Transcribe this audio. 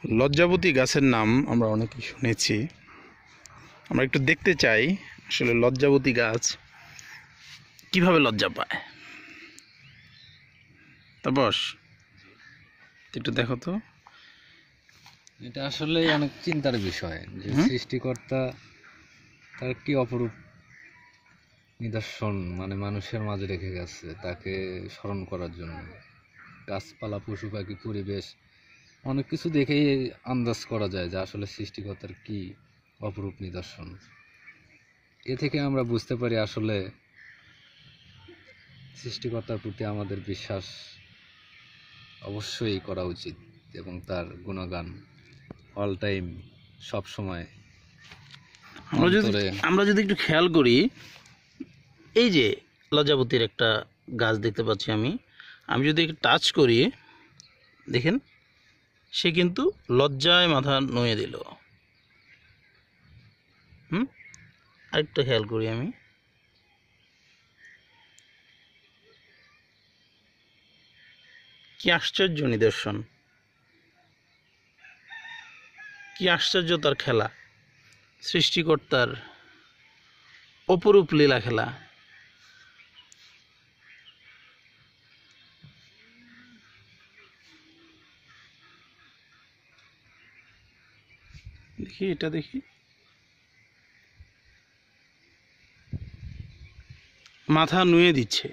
লজ্জাবতী গাছের নাম আমরা অনেকেই শুনেছি। আমরা একটু দেখতে চাই আসলে লজ্জাবতী গাছ কিভাবে লজ্জা পায়। তারপর একটু দেখো তো। এটা আসলে অনেক চিন্তার বিষয় যে সৃষ্টিকর্তা তার কি অপরূপ নিদর্শন মানুষের মাঝে রেখে গেছে তাকে স্মরণ করার জন্য। গাছপালা, পশু পাখি, পরিবেশ অনেক কিছু দেখেই আন্দাজ করা যায় যে আসলে সৃষ্টিকর্তার কি অপরূপ নিদর্শন। এ থেকে আমরা বুঝতে পারি আসলে সৃষ্টিকর্তার প্রতি আমাদের বিশ্বাস অবশ্যই করা উচিত এবং তার গুণগান অল টাইম সব সময় আমরা যদি একটু খেয়াল করি, এই যে লজ্জাবতীর একটা গাছ দেখতে পাচ্ছি আমি যদি একটু টাচ করি, দেখেন সে কিন্তু লজ্জায় মাথা নুয়ে দিল। আরেকটা খেয়াল করি আমি, কি আশ্চর্য নিদর্শন, কি আশ্চর্য তার খেলা, সৃষ্টিকর্তার অপরূপ লীলা খেলা। দেখি এটা দেখি, মাথা নুয়ে দিচ্ছে।